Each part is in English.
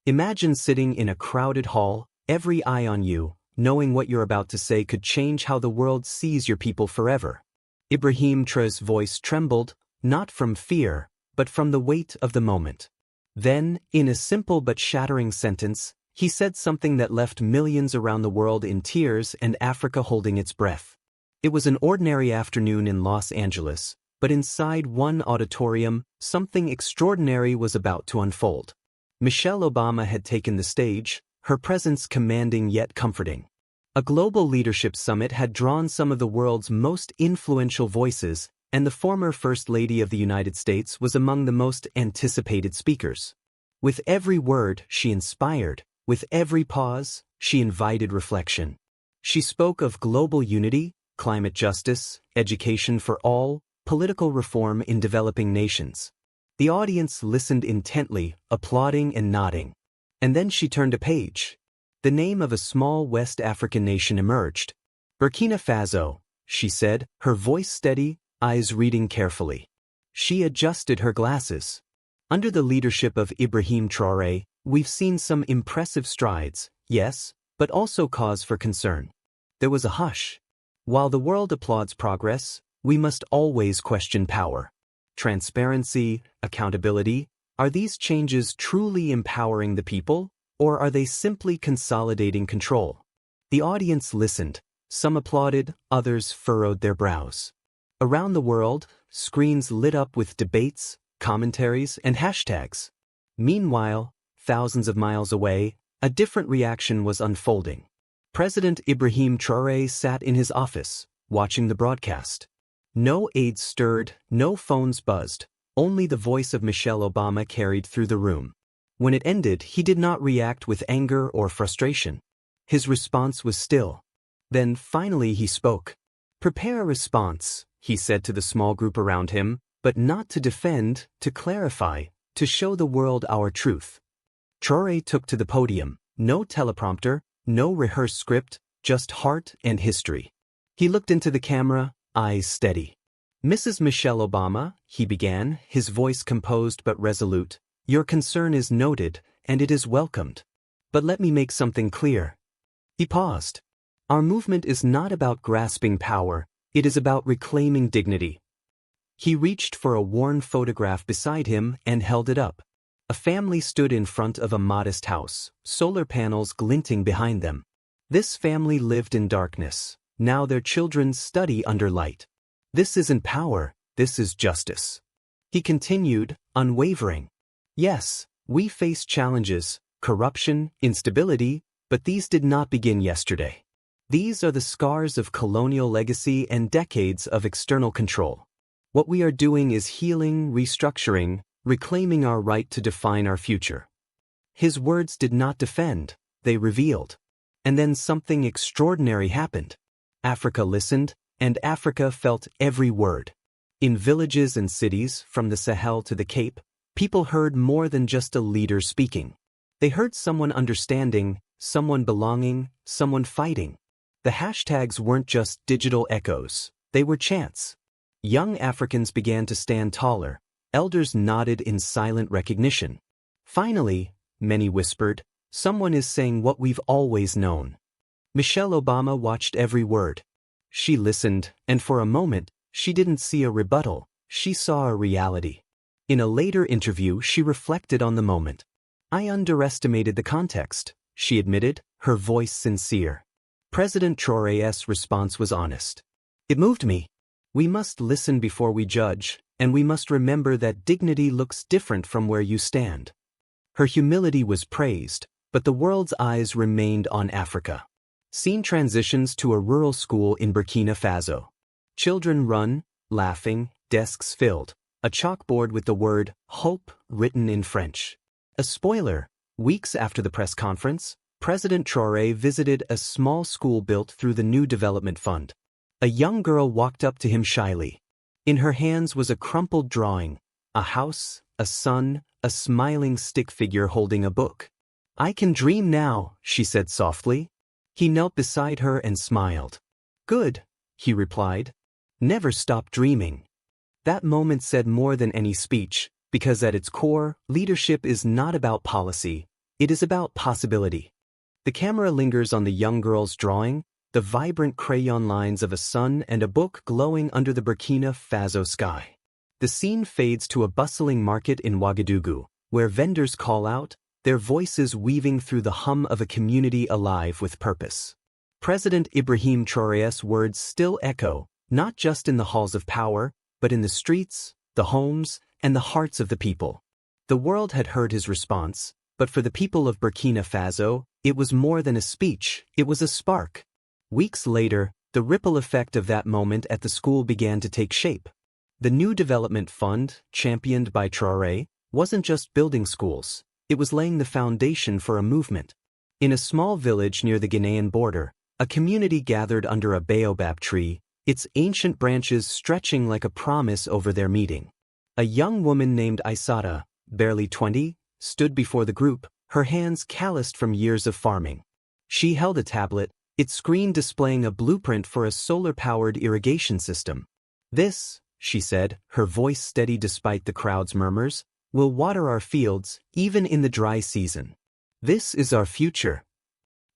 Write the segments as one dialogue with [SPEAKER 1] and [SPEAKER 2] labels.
[SPEAKER 1] Imagine sitting in a crowded hall, every eye on you, knowing what you're about to say could change how the world sees your people forever. Ibrahim Traoré's voice trembled, not from fear, but from the weight of the moment. Then, in a simple but shattering sentence, he said something that left millions around the world in tears and Africa holding its breath. It was an ordinary afternoon in Los Angeles, but inside one auditorium, something extraordinary was about to unfold. Michelle Obama had taken the stage, her presence commanding yet comforting. A global leadership summit had drawn some of the world's most influential voices, and the former First Lady of the United States was among the most anticipated speakers. With every word, she inspired. With every pause, she invited reflection. She spoke of global unity, climate justice, education for all, political reform in developing nations. The audience listened intently, applauding and nodding. And then she turned a page. The name of a small West African nation emerged. Burkina Faso, she said, her voice steady, eyes reading carefully. She adjusted her glasses. Under the leadership of Ibrahim Traoré, we've seen some impressive strides, yes, but also cause for concern. There was a hush. While the world applauds progress, we must always question power. Transparency, accountability, are these changes truly empowering the people, or are they simply consolidating control? The audience listened. Some applauded, others furrowed their brows. Around the world, screens lit up with debates, commentaries, and hashtags. Meanwhile, thousands of miles away, a different reaction was unfolding. President Ibrahim Traoré sat in his office, watching the broadcast. No aides stirred, no phones buzzed, only the voice of Michelle Obama carried through the room. When it ended, he did not react with anger or frustration. His response was still. Then finally he spoke. "Prepare a response," he said to the small group around him, "but not to defend, to clarify, to show the world our truth." Traoré took to the podium, no teleprompter, no rehearsed script, just heart and history. He looked into the camera, eyes steady. "Mrs. Michelle Obama," he began, his voice composed but resolute, "your concern is noted, and it is welcomed. But let me make something clear." He paused. "Our movement is not about grasping power, it is about reclaiming dignity." He reached for a worn photograph beside him and held it up. A family stood in front of a modest house, solar panels glinting behind them. This family lived in darkness. Now their children study under light. This isn't power, this is justice. He continued, unwavering. "Yes, we face challenges, corruption, instability, but these did not begin yesterday. These are the scars of colonial legacy and decades of external control. What we are doing is healing, restructuring, reclaiming our right to define our future." His words did not defend, they revealed. And then something extraordinary happened. Africa listened, and Africa felt every word. In villages and cities, from the Sahel to the Cape, people heard more than just a leader speaking. They heard someone understanding, someone belonging, someone fighting. The hashtags weren't just digital echoes, they were chants. Young Africans began to stand taller, elders nodded in silent recognition. Finally, many whispered, "Someone is saying what we've always known." Michelle Obama watched every word. She listened, and for a moment, she didn't see a rebuttal, she saw a reality. In a later interview, she reflected on the moment. "I underestimated the context," she admitted, her voice sincere. President Traoré's response was honest. "It moved me. We must listen before we judge, and we must remember that dignity looks different from where you stand." Her humility was praised, but the world's eyes remained on Africa. Scene transitions to a rural school in Burkina Faso. Children run, laughing, desks filled, a chalkboard with the word "hope" written in French. A spoiler, weeks after the press conference, President Traoré visited a small school built through the New Development Fund. A young girl walked up to him shyly. In her hands was a crumpled drawing, a house, a sun, a smiling stick figure holding a book. "I can dream now," she said softly. He knelt beside her and smiled. "Good," he replied. "Never stop dreaming." That moment said more than any speech, because at its core, leadership is not about policy, It is about possibility. The camera lingers on the young girl's drawing, the vibrant crayon lines of a sun and a book glowing under the Burkina Faso sky. The scene fades to a bustling market in Ouagadougou, where vendors call out, their voices weaving through the hum of a community alive with purpose. President Ibrahim Traoré's words still echo, not just in the halls of power, but in the streets, the homes, and the hearts of the people. The world had heard his response, but for the people of Burkina Faso, it was more than a speech, it was a spark. Weeks later, the ripple effect of that moment at the school began to take shape. The new development fund, championed by Traoré, wasn't just building schools, it was laying the foundation for a movement. In a small village near the Ghanaian border, a community gathered under a baobab tree, its ancient branches stretching like a promise over their meeting. A young woman named Aissata, barely 20, stood before the group, her hands calloused from years of farming. She held a tablet, its screen displaying a blueprint for a solar-powered irrigation system. "This," she said, her voice steady despite the crowd's murmurs, "will water our fields, even in the dry season. This is our future."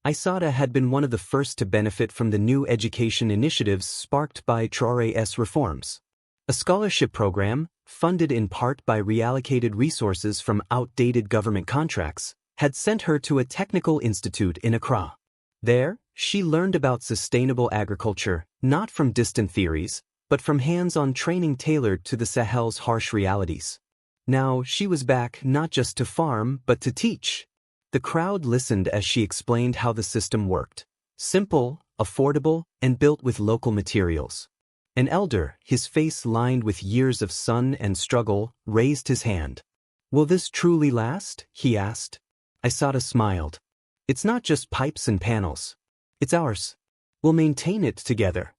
[SPEAKER 1] Aissata had been one of the first to benefit from the new education initiatives sparked by Traoré's reforms. A scholarship program, funded in part by reallocated resources from outdated government contracts, had sent her to a technical institute in Accra. There, she learned about sustainable agriculture, not from distant theories, but from hands-on training tailored to the Sahel's harsh realities. Now, she was back not just to farm, but to teach. The crowd listened as she explained how the system worked. Simple, affordable, and built with local materials. An elder, his face lined with years of sun and struggle, raised his hand. "Will this truly last?" he asked. Aissata smiled. "It's not just pipes and panels. It's ours. We'll maintain it together."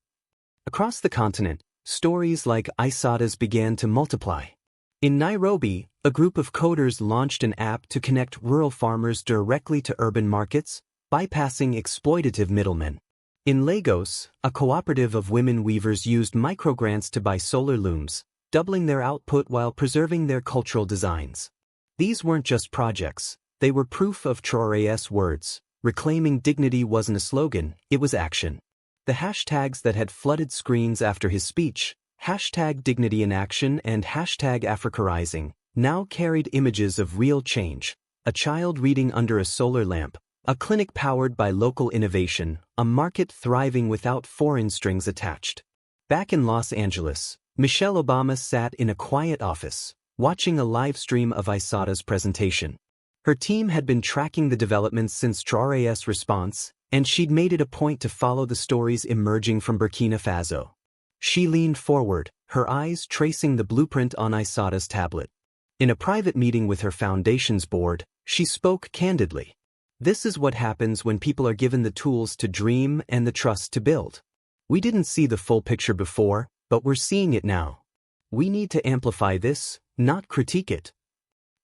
[SPEAKER 1] Across the continent, stories like Aissata's began to multiply. In Nairobi, a group of coders launched an app to connect rural farmers directly to urban markets, bypassing exploitative middlemen. In Lagos, a cooperative of women weavers used microgrants to buy solar looms, doubling their output while preserving their cultural designs. These weren't just projects, they were proof of Traoré's words. Reclaiming dignity wasn't a slogan, it was action. The hashtags that had flooded screens after his speech, #DignityInAction and #AfricaRising, now carried images of real change. A child reading under a solar lamp, a clinic powered by local innovation, a market thriving without foreign strings attached. Back in Los Angeles, Michelle Obama sat in a quiet office, watching a live stream of Aissata's presentation. Her team had been tracking the developments since Traoré's response, and she'd made it a point to follow the stories emerging from Burkina Faso. She leaned forward, her eyes tracing the blueprint on Aissata's tablet. In a private meeting with her foundation's board, she spoke candidly. "This is what happens when people are given the tools to dream and the trust to build. We didn't see the full picture before, but we're seeing it now. We need to amplify this, not critique it."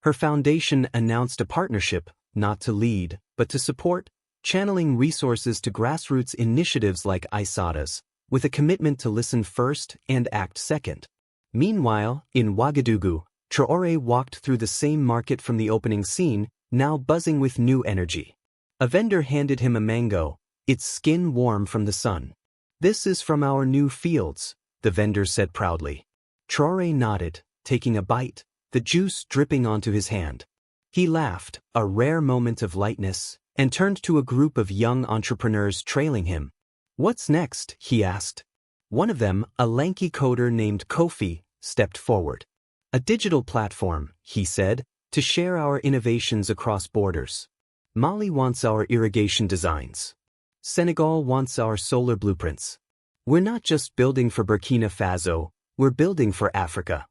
[SPEAKER 1] Her foundation announced a partnership, not to lead, but to support, channeling resources to grassroots initiatives like Aissata's, with a commitment to listen first and act second. Meanwhile, in Ouagadougou, Traoré walked through the same market from the opening scene, now buzzing with new energy. A vendor handed him a mango, its skin warm from the sun. "This is from our new fields," the vendor said proudly. Traoré nodded, taking a bite, the juice dripping onto his hand. He laughed, a rare moment of lightness, and turned to a group of young entrepreneurs trailing him. "What's next?" he asked. One of them, a lanky coder named Kofi, stepped forward. "A digital platform," he said, "to share our innovations across borders. Mali wants our irrigation designs. Senegal wants our solar blueprints. We're not just building for Burkina Faso, we're building for Africa."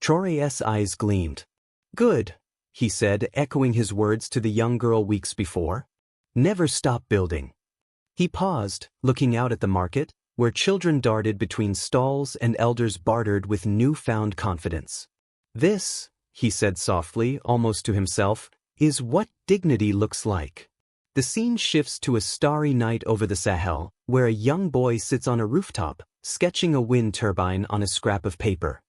[SPEAKER 1] Traoré's eyes gleamed. "Good," he said, echoing his words to the young girl weeks before. "Never stop building." He paused, looking out at the market, where children darted between stalls and elders bartered with newfound confidence. "This," he said softly, almost to himself, "is what dignity looks like." The scene shifts to a starry night over the Sahel, where a young boy sits on a rooftop, sketching a wind turbine on a scrap of paper.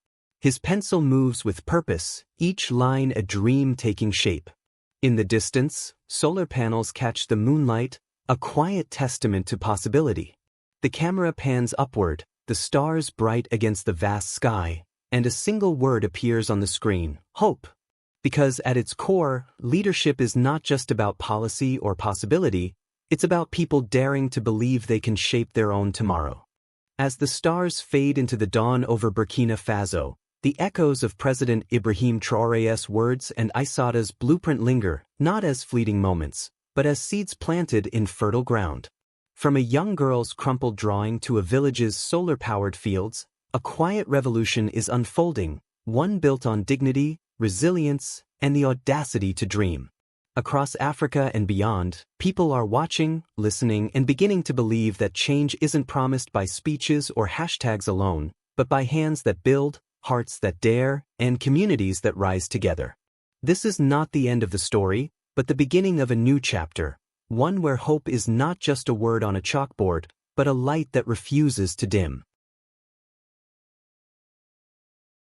[SPEAKER 1] His pencil moves with purpose, each line a dream taking shape. In the distance, solar panels catch the moonlight, a quiet testament to possibility. The camera pans upward, the stars bright against the vast sky, and a single word appears on the screen: hope. Because at its core, leadership is not just about policy or possibility, it's about people daring to believe they can shape their own tomorrow. As the stars fade into the dawn over Burkina Faso, the echoes of President Ibrahim Traoré's words and Aissata's blueprint linger, not as fleeting moments, but as seeds planted in fertile ground. From a young girl's crumpled drawing to a village's solar-powered fields, a quiet revolution is unfolding, one built on dignity, resilience, and the audacity to dream. Across Africa and beyond, people are watching, listening, and beginning to believe that change isn't promised by speeches or hashtags alone, but by hands that build, hearts that dare, and communities that rise together. This is not the end of the story, but the beginning of a new chapter, one where hope is not just a word on a chalkboard, but a light that refuses to dim.